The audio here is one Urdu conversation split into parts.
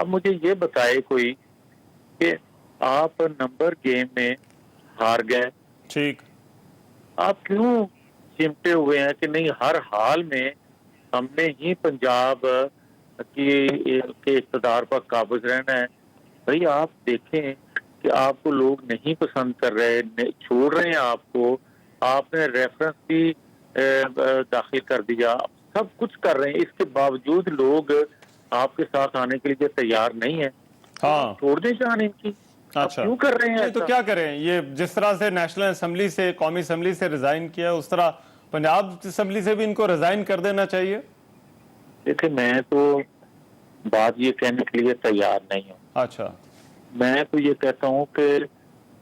اب مجھے یہ بتائے کوئی کہ آپ نمبر گیم میں ہار گئے, ٹھیک, آپ کیوں چمٹے ہوئے ہیں کہ نہیں ہر حال میں ہم نے ہی پنجاب کے اقتدار پر قابض رہنا ہے؟ بھائی آپ دیکھیں کہ آپ کو لوگ نہیں پسند کر رہے, چھوڑ رہے ہیں آپ کو, آپ نے ریفرنس بھی داخل کر دیا, سب کچھ کر رہے ہیں, اس کے باوجود لوگ آپ کے ساتھ آنے کے لیے تیار نہیں ہیں. ہاں, چھوڑ دیں جان ان کی, آپ اچھا, کیوں کر رہے ہیں نہیں تو ایسا؟ کیا کریں, یہ جس طرح سے نیشنل اسمبلی سے, قومی اسمبلی سے ریزائن کیا, اس طرح پنجاب اسمبلی سے بھی ان کو ریزائن کر دینا چاہیے. دیکھیں میں تو بات یہ کہنے کے لیے تیار نہیں ہوں. اچھا, میں تو یہ کہتا ہوں کہ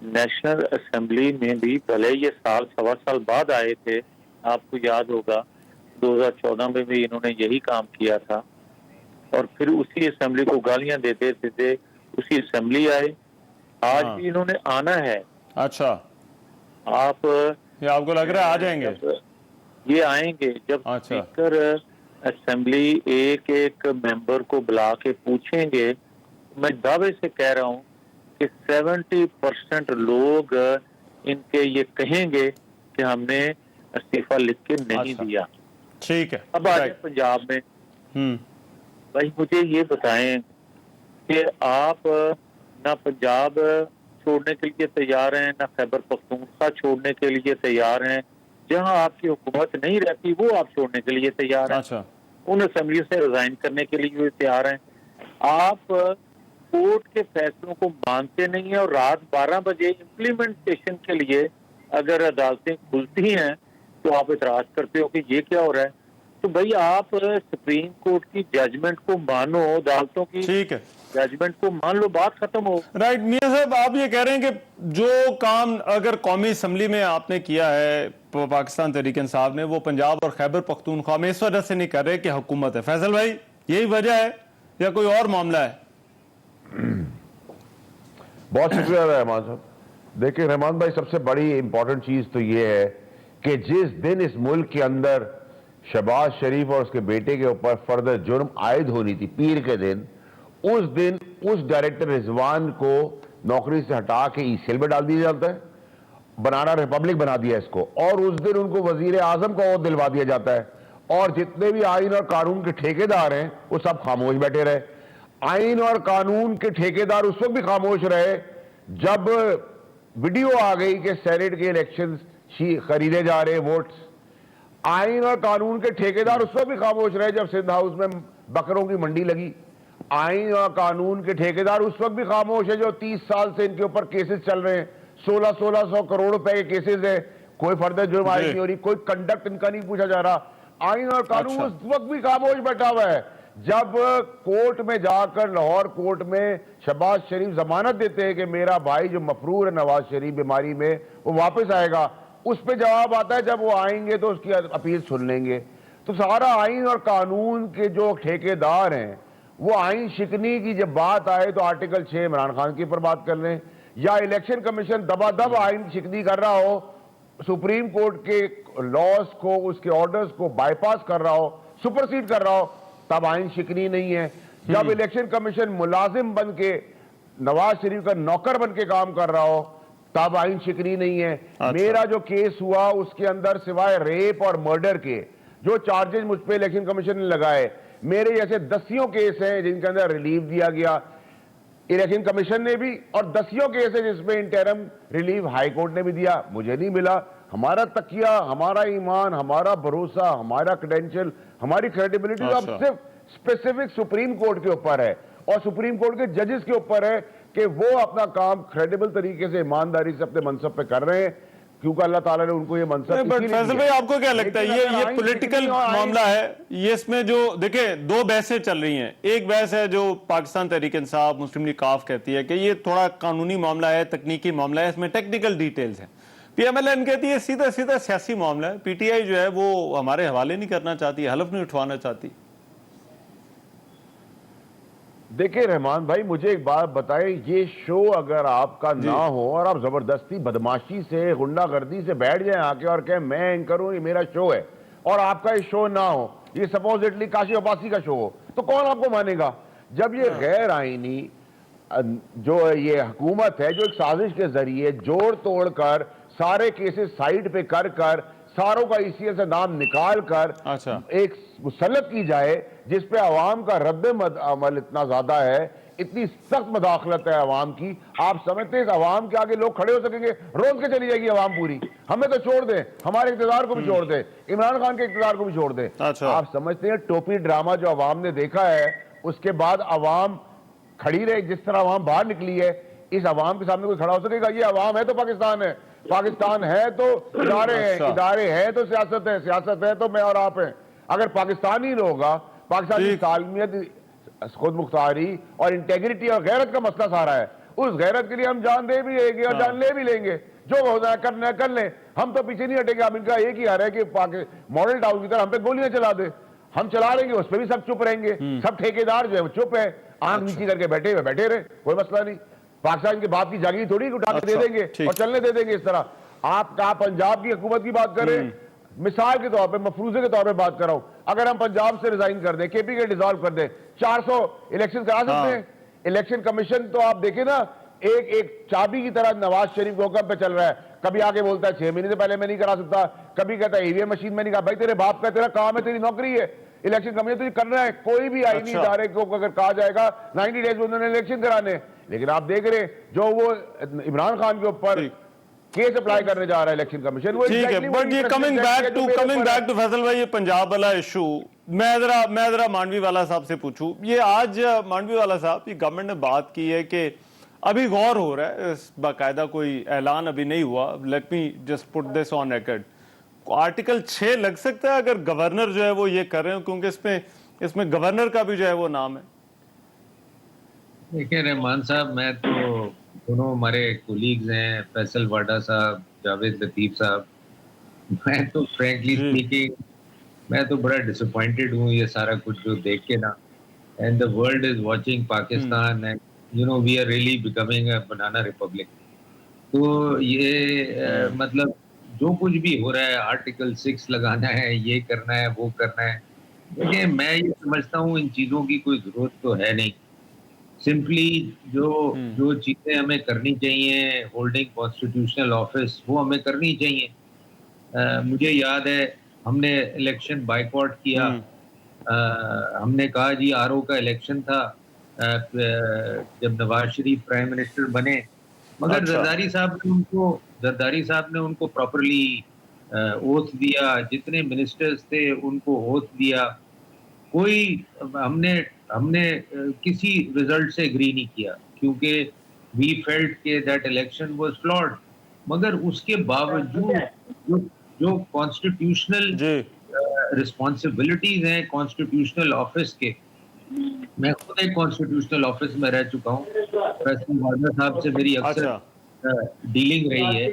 نیشنل اسمبلی میں بھی بھلے یہ سال سوا سال بعد آئے تھے, آپ کو یاد ہوگا 2014 میں بھی انہوں نے یہی کام کیا تھا, اور پھر اسی اسمبلی کو گالیاں دیتے تھے, اسی اسمبلی آئے, آج بھی انہوں نے آنا ہے. اچھا, آپ یہ آپ کو لگ رہا ہے آ جائیں گے؟ یہ آئیں گے جب اسپیکر اسمبلی ایک ایک ممبر کو بلا کے پوچھیں گے. میں دعوے سے کہہ رہا ہوں کہ 70% لوگ ان کے یہ کہیں گے کہ ہم نے استعفیٰ لکھ کے نہیں دیا. ٹھیک ہے, اب آ جائیں پنجاب میں. بھائی مجھے یہ بتائیں کہ آپ نہ پنجاب چھوڑنے کے لیے تیار ہیں, نہ خیبر پختونخوا چھوڑنے کے لیے تیار ہیں. جہاں آپ کی حکومت نہیں رہتی وہ آپ چھوڑنے کے لیے تیار ہیں, ان اسمبلی سے ریزائن کرنے کے لیے بھی تیار ہیں. آپ کورٹ کے فیصلوں کو مانتے نہیں ہیں, اور رات 12 بجے امپلیمنٹیشن کے لیے اگر عدالتیں کھلتی ہیں تو آپ اعتراض کرتے ہو کہ یہ کیا ہو رہا ہے. تو بھائی آپ سپریم کورٹ کی ججمنٹ کو مانو, عدالتوں کی ججمنٹ کو مان لو, بات ختم ہو. رائٹ. میاں صاحب آپ یہ کہہ رہے ہیں کہ جو کام اگر قومی اسمبلی میں آپ نے کیا ہے پاکستان تحریک انصاف نے, وہ پنجاب اور خیبر پختونخوا میں اس وجہ سے نہیں کر رہے کہ حکومت ہے. فیصل بھائی یہی وجہ ہے یا کوئی اور معاملہ ہے؟ بہت شکریہ رحمان صاحب. دیکھیں رحمان بھائی, سب سے بڑی امپورٹنٹ چیز تو یہ ہے کہ جس دن اس ملک کے اندر شہباز شریف اور اس کے بیٹے کے اوپر فرد جرم عائد ہونی تھی, پیر کے دن, اس دن اس ڈائریکٹر رضوان کو نوکری سے ہٹا کے ای سیل میں ڈال دیا جاتا ہے, بنانا ریپبلک بنا دیا اس کو, اور اس دن ان کو وزیر اعظم کا عہدہ دلوا دیا جاتا ہے, اور جتنے بھی آئین اور قانون کے ٹھیکیدار ہیں وہ سب خاموش بیٹھے رہے. آئین اور قانون کے ٹھیکیدار اس وقت بھی خاموش رہے جب ویڈیو آ گئی کہ سینیٹ کے الیکشنز خریدے جا رہے ووٹس. آئین اور قانون کے ٹھیکیدار اس وقت بھی خاموش رہے جب سندھ ہاؤس میں بکروں کی منڈی لگی. آئین اور قانون کے ٹھیکیدار اس وقت بھی خاموش ہے جو 30 سال سے ان کے اوپر کیسز چل رہے ہیں, 1600 کروڑ روپے کے کیسز ہیں, کوئی فرد جرم عائد نہیں ہو رہی, کوئی کنڈکٹ ان کا نہیں پوچھا جا رہا. آئین اور قانون اس وقت بھی خاموش بیٹھا ہوا ہے جب کورٹ میں جا کر, لاہور کورٹ میں شہباز شریف ضمانت دیتے ہیں کہ میرا بھائی جو مفرور ہے نواز شریف بیماری میں وہ واپس آئے گا. اس پہ جواب آتا ہے جب وہ آئیں گے تو اس کی اپیل سن لیں گے. تو سارا آئین اور قانون کے جو ٹھیکیدار ہیں وہ آئین شکنی کی جب بات آئے تو آرٹیکل 6 عمران خان کے اوپر بات کر لیں, یا الیکشن کمیشن دبا دب آئین شکنی کر رہا ہو, سپریم کورٹ کے لاز کو, اس کے آرڈرز کو بائی پاس کر رہا ہو, سپرسیڈ کر رہا ہو, تب آئین شکنی نہیں ہے. جب الیکشن کمیشن ملازم بن کے نواز شریف کا نوکر بن کے کام کر رہا ہو تب آئین شکنی نہیں ہے. میرا جو کیس ہوا اس کے اندر سوائے ریپ اور مرڈر کے جو چارجز مجھ پہ الیکشن کمیشن نے لگائے, میرے جیسے دسیوں کیس ہیں جن کے اندر ریلیف دیا گیا الیکشن کمیشن نے بھی, اور دسیوں کیس ہیں جس میں انٹرم ریلیف ہائی کورٹ نے بھی دیا, مجھے نہیں ملا. ہمارا تکیہ, ہمارا ایمان, ہمارا بھروسہ, ہمارا کریڈینشل, ہماری کریڈیبلٹی اب صرف اسپیسیفک سپریم کورٹ کے اوپر ہے اور سپریم کورٹ کے ججز کے اوپر ہے کہ وہ اپنا کام کریڈیبل طریقے سے ایمانداری سے اپنے منصب پہ کر رہے ہیں, کیونکہ اللہ تعالیٰ نے ان کو یہ منصب. فیصل بھائی آپ کو کیا لگتا ہے یہ پولیٹیکل معاملہ ہے, یہ اس میں جو دیکھیں دو بحثیں چل رہی ہیں. ایک بحث ہے جو پاکستان تحریک انصاف مسلم لیگ کاف کہتی ہے کہ یہ تھوڑا قانونی معاملہ ہے, تکنیکی معاملہ ہے, اس میں ٹیکنیکل ڈیٹیلز ہیں. پی ایم ایل این کہتی ہے سیدھا سیدھا سیاسی معاملہ ہے, پی ٹی آئی جو ہے وہ ہمارے حوالے نہیں کرنا چاہتی, حلف نہیں اٹھوانا چاہتی. دیکھیں رحمان بھائی مجھے ایک بات بتائیں, یہ شو اگر آپ کا نہ ہو اور آپ زبردستی بدماشی سے غنڈہ گردی سے بیٹھ جائیں آ کے اور کہیں میں اینکر ہوں, یہ میرا شو ہے, اور آپ کا یہ شو نہ ہو, یہ سپوزٹلی کاشف عباسی کا شو ہو, تو کون آپ کو مانے گا؟ جب یہ غیر آئینی جو یہ حکومت ہے جو ایک سازش کے ذریعے جوڑ توڑ کر سارے کیسز سائیڈ پہ کر ساروں کا ای سی ایل سے نام نکال کر ایک مسلط کی جائے جس پہ عوام کا رد عمل اتنا زیادہ ہے، اتنی سخت مداخلت ہے عوام کی، آپ سمجھتے ہیں اس عوام کے آگے لوگ کھڑے ہو سکیں گے؟ روز کے چلی جائے گی عوام پوری، ہمیں تو چھوڑ دیں، ہمارے اقتدار کو بھی چھوڑ دیں، عمران خان کے اقتدار کو بھی چھوڑ دیں۔ آپ سمجھتے ہیں ٹوپی ڈرامہ جو عوام نے دیکھا ہے اس کے بعد عوام کھڑی رہے، جس طرح عوام باہر نکلی ہے، اس عوام کے سامنے کوئی کھڑا ہو سکے گا؟ یہ عوام ہے تو پاکستان ہے، پاکستان ہے تو ادارے ہیں، ادارے ہیں تو سیاست ہے، سیاست ہے تو میں اور آپ ہیں۔ اگر پاکستان ہی ہوگا، پاکستانی سالمیت، خود مختاری اور انٹیگریٹی اور غیرت کا مسئلہ سارا ہے، اس غیرت کے لیے ہم جان دے بھی لیں گے اور جان لے بھی لیں گے، جو ہونا ہے کرنا ہے کر لیں، ہم تو پیچھے نہیں ہٹیں گے۔ اب ان کا ایک ہی حال ہے کہ ماڈل ٹاؤن کی طرح ہم پہ گولیاں چلا دے، ہم چلا لیں گے، اس پہ بھی سب چپ رہیں گے، سب ٹھیکیدار جو ہے وہ چپ ہے، آنکھ نیچی کر کے بیٹھے رہے، کوئی مسئلہ نہیں، پاکستان کے باپ کی جاگیر تھوڑی اٹھا کے دے دیں گے اور چلنے دے دیں گے اس طرح۔ آپ کا پنجاب کی حکومت کی بات کریں، مثال کے طور پہ، مفروضے کے طور پہ بات کر رہا ہوں، اگر ہم پنجاب سے ریزائن کر دیں، کے پی کے ڈیزالو کر دیں، 400 الیکشن کرا سکتے ہیں؟ الیکشن کمیشن تو آپ دیکھیں نا، ایک چابی کی طرح نواز شریف کے حکم پہ چل رہا ہے، کبھی آگے بولتا ہے 6 مہینے سے پہلے میں نہیں کرا سکتا، کبھی کہتا ہے ای وی ایم مشین میں نہیں کہا۔ بھائی تیرے باپ کا، تیرا کام ہے، تیری نوکری ہے، الیکشن کمیشن تجھے کرنا ہے، کوئی بھی آئینی ادارے کو اگر کہا جائے گا 90 ڈیز میں انہوں نے الیکشن کرانے، لیکن آپ دیکھ رہے جو وہ عمران خان کے اوپر کیس اپلائی کرنے جا رہا ہے الیکشن کمیشن، وہ ٹھیک ہے۔ بٹ یہ کمنگ بیک ٹو فیصل بھائی، یہ پنجاب والا ایشو، میں ذرا مانوی والا صاحب سے پوچھوں، یہ آج مانوی والا صاحب، یہ گورنمنٹ نے بات کی ہے کہ ابھی غور ہو رہا ہے، باقاعدہ کوئی اعلان ابھی نہیں ہوا، let me just put this on record, article 6 لگ سکتا ہے اگر گورنر جو ہے وہ یہ کر رہے ہیں، کیونکہ اس میں گورنر کا بھی جو ہے وہ نام ہے۔ دیکھیں رحمان صاحب، میں تو دونوں ہمارے کولیگز ہیں، فیصل واڈا صاحب، جاوید لطیف صاحب، میں تو فرینکلی اسپیکنگ میں تو بڑا ڈسپوائنٹڈ ہوں یہ سارا کچھ جو دیکھ کے نا، and the world is watching Pakistan and you know we are really becoming a banana republic. تو یہ مطلب جو کچھ بھی ہو رہا ہے، آرٹیکل 6 لگانا ہے، یہ کرنا ہے، وہ کرنا ہے، دیکھیں میں یہ سمجھتا ہوں ان چیزوں کی کوئی ضرورت تو ہے نہیں، سمپلی جو چیزیں ہمیں کرنی چاہیے، ہولڈنگ کانسٹیٹیوشنل آفس، وہ ہمیں کرنی چاہیے۔ مجھے یاد ہے ہم نے الیکشن بائیکاٹ کیا، ہم نے کہا جی آر او کا الیکشن تھا جب نواز شریف پرائم منسٹر بنے، مگر زرداری صاحب نے ان کو پراپرلی اوتھ دیا، جتنے منسٹرز تھے ان کو اوتھ دیا، کوئی ہم نے کسی رزلٹ سے اگری نہیں کیا، کیونکہ وی فیلٹ کہ دیٹ الیکشن واز فلاڈ، مگر اس کے باوجود جو کانسٹیٹیوشنل رسپانسبلٹیز ہیں کانسٹیٹیوشنل آفس کے، میں خود ایک کانسٹیٹیوشنل آفس میں رہ چکا ہوں، فیصل واڈا صاحب سے میری اکثر ڈیلنگ رہی ہے،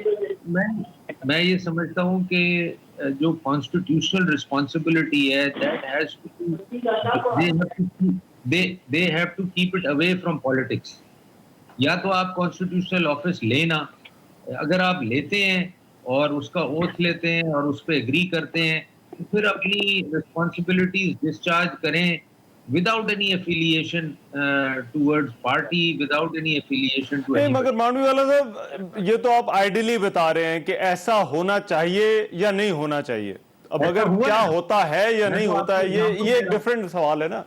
میں یہ سمجھتا ہوں کہ جو کانسٹیٹیوشنل رسپانسبلٹی ہے that has they have to keep it away from politics۔ یا تو آپ کانسٹیٹیوشنل آفس لینا، اگر آپ لیتے ہیں اور اس کا اوتھ لیتے ہیں اور اس پہ اگری کرتے ہیں تو پھر اپنی رسپانسبلٹیز ڈسچارج کریں without any affiliation towards party, without any affiliation to نہیں، anybody۔ مگر مانوی والا صاحب یہ تو آپ آئیڈیلی بتا رہے ہیں کہ ایسا ہونا چاہیے یا نہیں ہونا چاہیے، اب اگر کیا ہوتا ہے یا نہیں ہوتا ہے یہ ایک ڈیفرنٹ سوال ہے نا۔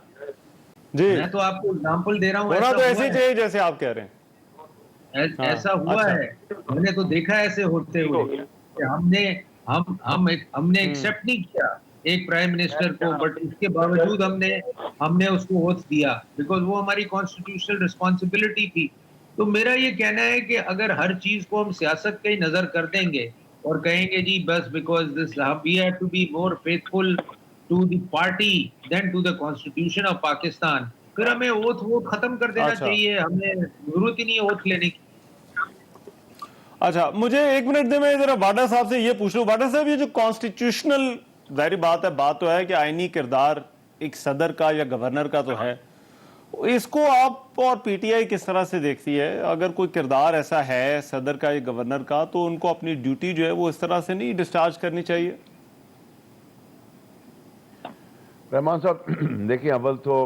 جی میں تو آپ کو اگزامپل دے رہا ہوں، ہونا تو ایسے ہی چاہیے جیسے آپ کہہ رہے ہیں، ایسا ہوا ہے، ہم نے تو دیکھا ایسے ہوتے ہوئے کہ ہم نے ایکسپٹ نہیں کیا ایک پرائم منسٹر کو، بٹ اس کے باوجود ہم نے اس کو اوتھ دیا بیکاز وہ ہماری کانسٹیٹیوشنل رسپانسبلٹی تھی۔ تو میرا یہ کہنا ہے کہ اگر ہر چیز کو ہم سیاست کا ہی نظر کر دیں گے اور کہیں گے جی بس because this we have to be more faithful to the party than to the constitution of Pakistan, پھر ہمیں اوتھ ختم کر دینا چاہیے، ہمیں ضرورت ہی نہیں اوتھ لینے کی۔ اچھا مجھے ایک منٹ دے، میں ذرا واڈا صاحب سے یہ پوچھ لوں، واڈا صاحب یہ جو کانسٹیٹیوشنل، ظاہری بات ہے، بات تو ہے کہ آئینی کردار ایک صدر کا یا گورنر کا تو ہے، اس کو آپ اور پی ٹی آئی کس طرح سے دیکھتی ہے؟ اگر کوئی کردار ایسا ہے صدر کا یا گورنر کا تو ان کو اپنی ڈیوٹی جو ہے وہ اس طرح سے نہیں ڈسچارج کرنی چاہیے؟ رحمان صاحب دیکھیں، اول تو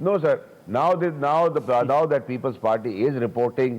no sir, now that People's Party is reporting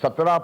17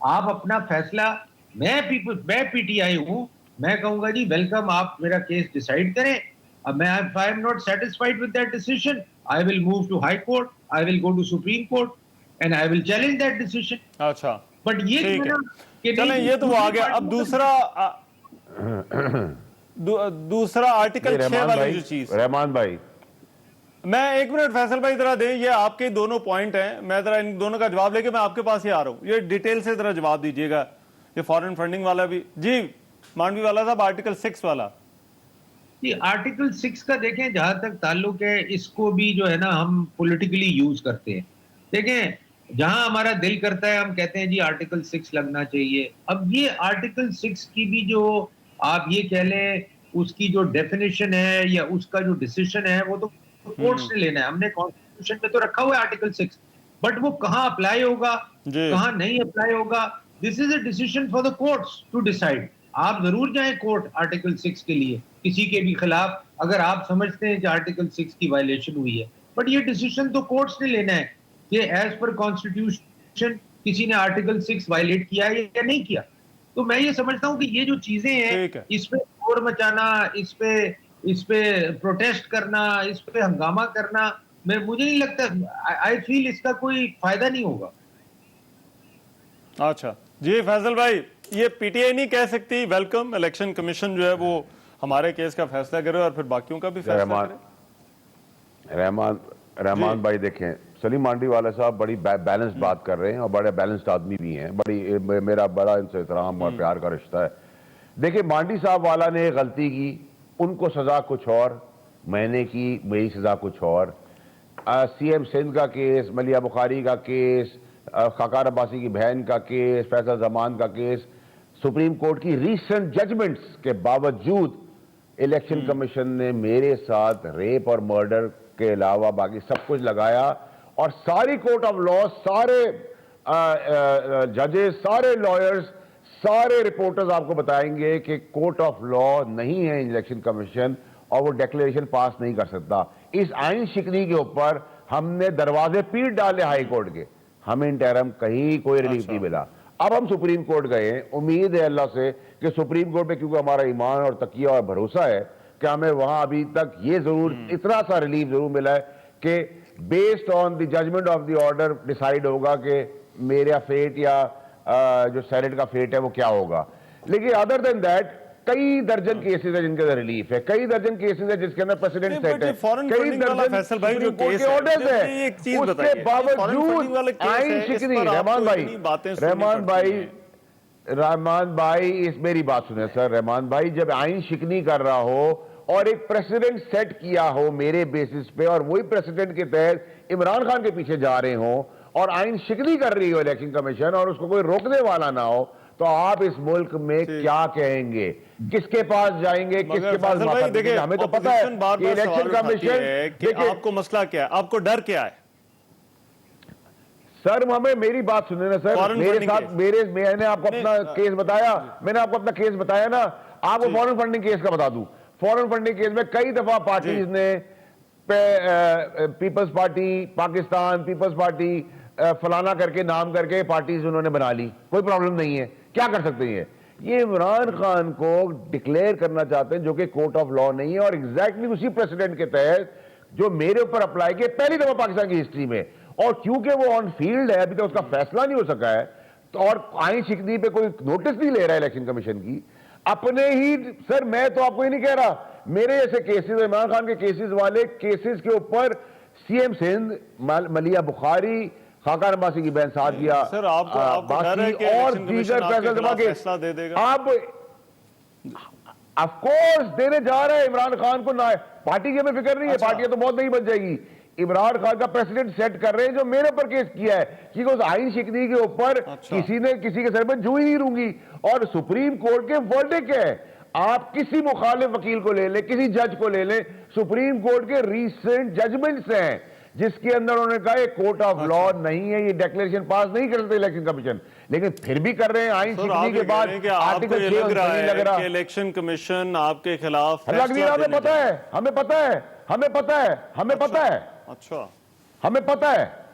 آپ اپنا فیصلہ, میں پی ٹی آئی ہوں, میں کہوں گا جی ویلکم, آپ میرا کیس ڈیسائیڈ کریں. اب میں if I am not satisfied with that decision, I will move to high court, I will go to Supreme Court and I will challenge that decision. اچھا But یہ ٹھیک ہے, کہ چلیں یہ تو وہ آ گیا. اب دوسرا آرٹیکل 6 والی جو چیز, رحمان بھائی میں ایک منٹ فیصل بھائی ذرا دیں, یہ آپ کے دونوں پوائنٹ ہیں, میں ذرا ان دونوں کا جواب لے کے میں آپ کے پاس ہی آ رہا ہوں, یہ ڈیٹیل سے ذرا جواب دیجیے گا. یہ فارن فنڈنگ والا بھی, جی مانڈوی والا صاحب آرٹیکل 6 والا. جی آرٹیکل 6 کا دیکھیں جہاں تک تعلق ہے, اس کو بھی جو ہے نا ہم پولیٹیکلی یوز کرتے ہیں. دیکھیں جہاں ہمارا دل کرتا ہے ہم کہتے ہیں جی آرٹیکل 6 لگنا چاہیے. اب یہ آرٹیکل 6 کی بھی جو آپ یہ کہہ لیں اس کی جو ڈیفینیشن ہے یا اس کا جو ڈیسیشن ہے وہ تو کورٹس نے لینا ہے. ہم نے کانسٹیٹیوشن میں تو رکھا ہوا ہے آرٹیکل 6, بٹ وہ کہاں اپلائی ہوگا کہاں نہیں اپلائی ہوگا, this is a decision for the courts to decide. آپ ضرور جائیں کورٹ آرٹیکل 6 کے لیے کسی کے بھی خلاف اگر آپ سمجھتے ہیں کہ آرٹیکل 6 کی وائلیشن ہوئی ہے, بٹ یہ ڈیسیشن تو کورٹس نے لینا ہے کہ ایز پر کانسٹیٹیوشن کسی نے آرٹیکل 6 وائلیٹ کیا ہے یا نہیں کیا. تو میں یہ سمجھتا ہوں کہ یہ جو چیزیں ہیں اس پہ شور مچانا, اس پہ پروٹیسٹ کرنا, اس پہ ہنگامہ کرنا, مجھے نہیں لگتا, آئی فیل اس کا کوئی فائدہ نہیں ہوگا. اچھا جی فیصل بھائی, یہ پی ٹی آئی نہیں کہہ سکتی ویلکم, الیکشن کمیشن جو ہے وہ ہمارے کیس کا فیصلہ کرے اور پھر باقیوں کا بھی فیصلہ کرے. رحمان بھائی دیکھیں, سلیم مانڈی والا صاحب بڑی بیلنس بات کر رہے ہیں اور بڑے بیلنسڈ آدمی بھی ہیں, میرا بڑا ان سے احترام اور پیار کا رشتہ ہے. دیکھیں مانڈی صاحب والا نے غلطی کی, ان کو سزا کچھ اور, میں نے کی میری سزا کچھ اور. سی ایم سندھ کا کیس, ملیہ بخاری کا کیس, خاقان عباسی کی بہن کا کیس, فیصل زمان کا کیس, سپریم کورٹ کی ریسنٹ ججمنٹس کے باوجود الیکشن کمیشن نے میرے ساتھ ریپ اور مرڈر کے علاوہ باقی سب کچھ لگایا, اور ساری کورٹ آف لا, سارے ججز, سارے لائرز, سارے رپورٹرز آپ کو بتائیں گے کہ کورٹ آف لا نہیں ہے الیکشن کمیشن, اور وہ ڈیکلیریشن پاس نہیں کر سکتا. اس آئین شکنی کے اوپر ہم نے دروازے پیٹ ڈالے ہائی کورٹ کے, ہمیں انٹرم کہیں کوئی ریلیف نہیں ملا. اب ہم سپریم کورٹ گئے, امید ہے اللہ سے کہ سپریم کورٹ پہ کیونکہ ہمارا ایمان اور تقیہ اور بھروسہ ہے کہ ہمیں وہاں ابھی تک یہ ضرور اتنا سا ریلیف ضرور ملا ہے کہ based on the judgement of the order decide ہوگا کہ میرا فیٹ یا جو سینٹ کا فیٹ ہے وہ کیا ہوگا. لیکن ادر دین دیٹ کئی درجن کیسز ہیں جن کے اندر ریلیف ہے, کئی درجن کیسز ہیں جس کے اندر پریسیڈنٹ سیٹ ہے, کئی درجن سپریم کورٹ کے آرڈرز ہیں. اس کے باوجود آئین شکنی, رحمان بھائی اس میری بات سنیں سر, رحمان بھائی جب آئین شکنی کر رہا ہو اور ایک پریسیڈنٹ سیٹ کیا ہو میرے بیسس پہ, اور وہی پریسیڈنٹ کے تحت عمران خان کے پیچھے جا رہے ہوں, اور آئین شکنی کر رہی ہو الیکشن کمیشن, اور اس کو کوئی روکنے والا نہ ہو, تو آپ اس ملک میں کیا کہیں گے, کس کے پاس جائیں گے, کس کے پاس معافی دیں گے؟ ہمیں تو پتا ہے کہ الیکشن کمیشن, آپ کو مسئلہ کیا ہے, آپ کو ڈر کیا ہے سر؟ ہمیں میری بات سنیں نا سر, میرے ساتھ میں نے آپ کو اپنا کیس بتایا, میں نے آپ کو اپنا کیس بتایا نا. آپ کو فورن فنڈنگ کیس کا بتا دوں, فورن فنڈنگ کیس میں کئی دفعہ پارٹیز نے, peoples party Pakistan, peoples party فلانا کر کے نام کر کے پارٹیز انہوں نے بنا لی, کوئی پرابلم نہیں ہے, کیا کر سکتے ہیں. یہ عمران خان کو ڈکلیئر کرنا چاہتے ہیں جو کہ کورٹ آف لا نہیں ہے, اور ایگزیکٹلی اسی پریسیڈنٹ کے تحت جو میرے اوپر اپلائی کیا پہلی دفعہ پاکستان کی ہسٹری میں, اور کیونکہ وہ آن فیلڈ ہے ابھی تک اس کا فیصلہ نہیں ہو سکا ہے, اور آئین شکنی پہ کوئی نوٹس نہیں لے رہا ہے الیکشن کمیشن کی اپنے ہی. سر میں تو آپ کو یہ نہیں کہہ رہا, میرے ایسے کیسز, عمران خان کے کیسز والے کیسز کے اوپر سی ایم سندھ, ملیہ بخاری, خاقان عباسی کی بہن سعدیہ, باقی اور دیگر فیصلہ دے دے گا. آپ آف کورس دینے جا رہے ہیں عمران خان کو, پارٹی کی ہمیں فکر نہیں ہے, پارٹیاں تو بہت نہیں بن جائے گی. عمران خان کا پریسیڈنٹ سیٹ کر رہے ہیں جو میرے اوپر کیس کیا ہے, کیونکہ اس آئین شکنی کے اوپر کسی نے کسی کے سر میں جو ہی نہیں روں گی, اور سپریم کورٹ کے ورڈکٹ ہے. آپ کسی مخالف وکیل کو لے لیں, کسی جج کو لے لیں, سپریم کورٹ کے ریسنٹ ججمنٹس ہیں جس کے اندر انہوں نے کہا یہ کورٹ آف لا نہیں ہے, یہ ڈیکلیریشن پاس نہیں کر سکتے الیکشن کمیشن, لیکن پھر بھی کر رہے ہیں. آئین شکنی کے بعد آرٹیکل 6 نہیں لگ رہا کہ الیکشن کمیشن آپ کے خلاف لگ نہیں رہا. ہمیں پتا ہے, ہمیں پتا ہے, ہمیں پتا ہے, ہمیں پتا ہے, اچھا ہمیں پتا ہے,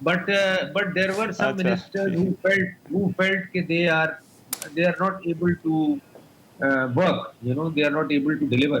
but there were some ministers who felt that they are not able to work, they are not able to deliver.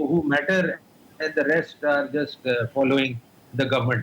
who matter and the rest are just following the government.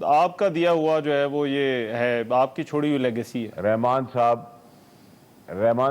آپ کا دیا ہوا جو ہے وہ یہ ہے، آپ کی چھوڑی ہوئی لیگیسی ہے. رحمان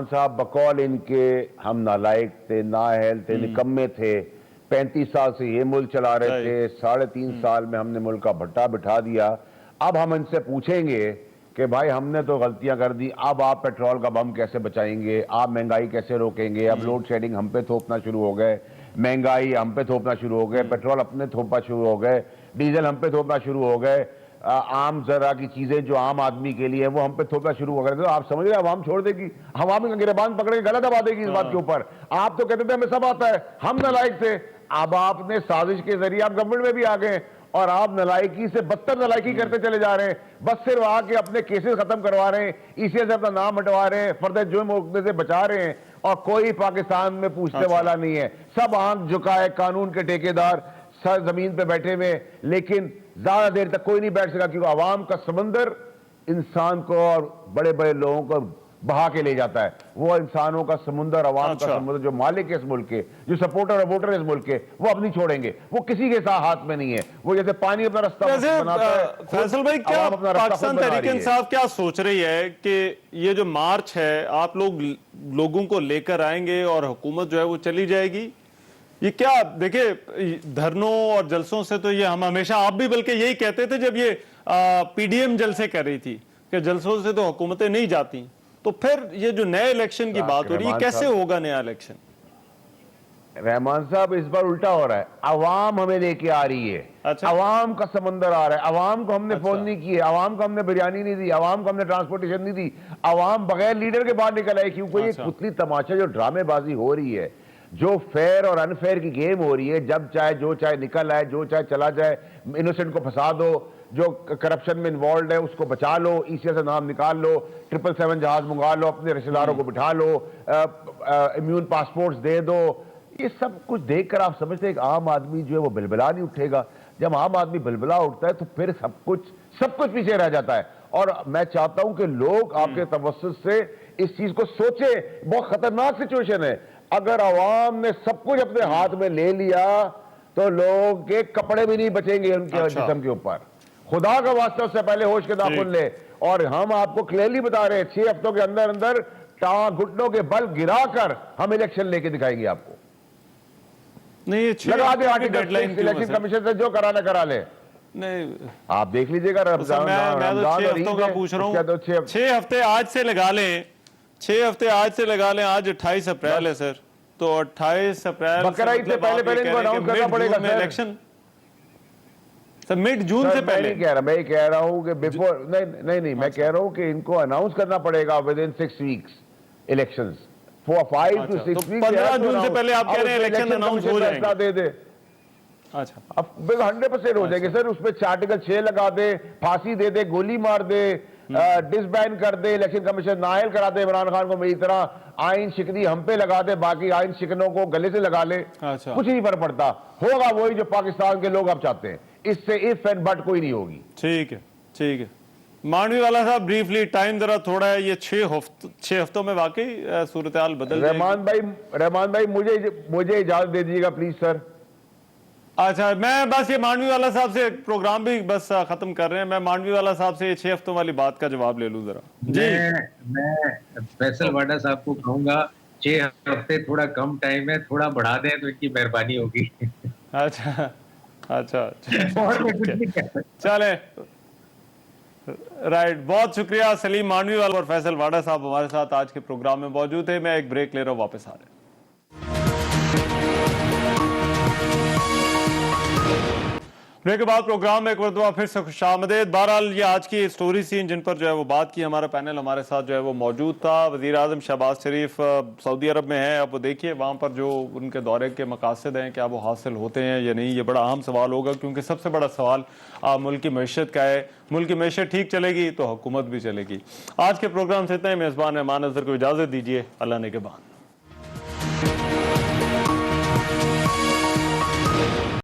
صاحب بقول ان کے ہم نالائق تھے، نااہل تھے، نکمے تھے. 35 سال سے یہ ملک چلا رہے تھے، 3.5 سال میں ہم نے ملک کا بھٹا بٹھا دیا. اب ہم ان سے پوچھیں گے کہ بھائی ہم نے تو غلطیاں کر دی، اب آپ پیٹرول کا بم کیسے بچائیں گے، آپ مہنگائی کیسے روکیں گے. اب لوڈ شیڈنگ ہم پہ تھوپنا شروع ہو گئے، مہنگائی ہم پہ تھوپنا شروع ہو گئے، پیٹرول اپنے تھوپنا شروع ہو گئے، ڈیزل ہم پہ تھوپنا شروع ہو گئے، عام ذرا کی چیزیں جو عام آدمی کے لیے وہ ہم پہ تھوپنا شروع ہو گئے. تو آپ سمجھ رہے ہیں عوام چھوڑ دے گی، عوام کا گریبان پکڑ کے گلا دبا دے گی اس بات کے اوپر. آپ تو کہتے تھے ہمیں سب آتا ہے، ہم نالائق تھے. اب آپ نے سازش کے ذریعے آپ گورنمنٹ میں بھی آ گئے اور آپ نالائکی سے بدتر نالائکی کرتے چلے جا رہے ہیں. بس صرف آ کے اپنے کیسز ختم کروا رہے ہیں، ای سی ایل سے اپنا نام ہٹوا رہے ہیں، فرد جرم ہونے سے بچا رہے ہیں، اور کوئی پاکستان میں پوچھنے والا نہیں ہے. سب آنکھ جھکائے قانون کے ٹھیکیدار سر زمین پہ بیٹھے ہوئے، لیکن زیادہ دیر تک کوئی نہیں بیٹھ سکا کیونکہ عوام کا سمندر انسان کو اور بڑے بڑے لوگوں کو بہا کے لے جاتا ہے. وہ انسانوں کا سمندر، عوام کا سمندر، جو مالک ہے اس ملک کے، جو سپورٹر اور ووٹر ہے اس ملک کے، وہ اب نہیں چھوڑیں گے. وہ کسی کے ساتھ ہاتھ میں نہیں ہے. وہ جیسے پانی اپنا رستہ بناتا ہے. فیصل بھائی، کیا پاکستان تحریک انصاف کیا سوچ رہی ہے کہ یہ جو مارچ ہے آپ لوگوں کو لے کر آئیں گے اور حکومت جو ہے وہ چلی جائے گی؟ یہ کیا دیکھیں دھرنوں اور جلسوں سے تو یہ ہم ہمیشہ، آپ بھی بلکہ یہی کہتے تھے جب یہ پی ڈی ایم جلسے کر رہی تھی کہ جلسوں سے تو حکومتیں نہیں جاتی. تو پھر یہ جو نئے الیکشن کی بات ہو رہی ہے، کیسے ہوگا نیا الیکشن؟ رحمان صاحب اس بار الٹا ہو رہا ہے. عوام ہمیں لے کے آ رہی ہے، عوام کا سمندر آ رہا ہے. عوام کو ہم نے فون نہیں کیے، عوام کو ہم نے بریانی نہیں دی، عوام کو ہم نے ٹرانسپورٹیشن نہیں دی. عوام بغیر لیڈر کے باہر نکل آئے. کیونکہ یہ کتلی تماشا جو ڈرامے بازی ہو رہی ہے، جو فیئر اور انفیئر کی گیم ہو رہی ہے، جب چاہے جو چاہے نکل آئے، جو چاہے چلا جائے، انوسنٹ کو پھنسا دو، جو کرپشن میں انوالوڈ ہے اس کو بچا لو، ای سی ایل سے نام نکال لو، 777 جہاز منگا لو، اپنے رشتہ داروں کو بٹھا لو، امیون پاسپورٹس دے دو. یہ سب کچھ دیکھ کر آپ سمجھتے ہیں کہ عام آدمی جو ہے وہ بلبلا نہیں اٹھے گا. جب عام آدمی بلبلا اٹھتا ہے تو پھر سب کچھ پیچھے رہ جاتا ہے. اور میں چاہتا ہوں کہ لوگ آپ کے توسط سے اس چیز کو سوچیں. بہت خطرناک سچویشن ہے. اگر عوام نے سب کچھ اپنے ہاتھ میں لے لیا تو لوگ کے کپڑے بھی نہیں بچیں گے ان کے جسم کے اوپر. خدا کا واسطہ اس سے پہلے ہوش کے داخل لے. اور ہم آپ کو کلیئرلی بتا رہے ہیں 6 ہفتوں کے اندر گھٹنوں کے بل گرا کر ہم الیکشن لے کے دکھائیں گے آپ کو. لگا دیں آرٹیکل الیکشن کمیشن سے جو کرانا کرا لے. نہیں آپ دیکھ لیجئے گا. میں تو 6 ہفتوں کا پوچھ رہا ہوں. 6 ہفتے آج سے لگا لیں، 6 ہفتے آج سے لگا لیں. آج 28 اپریل ہے سر، تو 28 اپریل بقرعید سے پہلے ان کو اناؤنس کرنا پڑے گا سر. الیکشن مڈ جون سے پہلے. میں کہہ رہا ہوں کہ بیفور نہیں میں کہہ رہا ہوں کہ ان کو اناؤنس کرنا پڑے گا ودن 6 ویکس الیکشنز. 5 to 6 weeks 15 جون سے پہلے آپ کہہ رہے ہیں الیکشن اناؤنس ہو جائیں گے. دے دے. اچھا اب 100% ہو جائے گے سر. اس پہ آرٹیکل 6 لگا دے، پھانسی دے دے، گولی مار دے، ڈس بین کر دے، الیکشن کمیشن نااہل کرا دے عمران خان کو میری طرح، آئین شکنی ہم پہ لگا دے، باقی آئین شکنوں کو گلے سے لگا لے. کچھ نہیں فرق پڑتا. ہوگا وہی جو پاکستان کے لوگ اب چاہتے ہیں. اس سے اف اینڈ بٹ کوئی نہیں ہوگی. ٹھیک ہے. مانوی والا صاحب بریفلی، ٹائم ذرا تھوڑا ہے. یہ 6 ہفتوں میں واقعی صورتحال بدل جائے گی؟ رحمان بھائی مجھے اجازت دے دیجیے گا پلیز سر. اچھا میں بس یہ مانوی والا صاحب سے پروگرام بھی بس ختم کر رہے ہیں. میں مانوی والا صاحب سے یہ 6 ہفتوں والی بات کا جواب لے لوں ذرا. جی میں فیصل واڈا صاحب کو کہوں گا 6 ہفتے تھوڑا کم ٹائم ہے، تھوڑا بڑھا دیں تو ان کی مہربانی ہوگی. اچھا چلیں رائٹ. بہت شکریہ. سلیم مانوی والا اور فیصل واڈا صاحب ہمارے ساتھ آج کے پروگرام میں موجود تھے. میں ایک بریک لے رہا ہوں، واپس آ رہے ہیں. بریک کے بعد پروگرام میں ایک مرتبہ پھر سے خوش آمدید. بہرحال یہ آج کی سٹوری تھی جن پر جو ہے وہ بات کی. ہمارا پینل ہمارے ساتھ جو ہے وہ موجود تھا. وزیر اعظم شہباز شریف سعودی عرب میں ہیں. اب وہ دیکھیے وہاں پر جو ان کے دورے کے مقاصد ہیں کیا وہ حاصل ہوتے ہیں یا نہیں. یہ بڑا اہم سوال ہوگا کیونکہ سب سے بڑا سوال ملک کی معیشت کا ہے. ملک کی معیشت ٹھیک چلے گی تو حکومت بھی چلے گی. آج کے پروگرام سے اتنا ہی. میزبان امان اظہر کو اجازت دیجیے. اللہ نگہبان.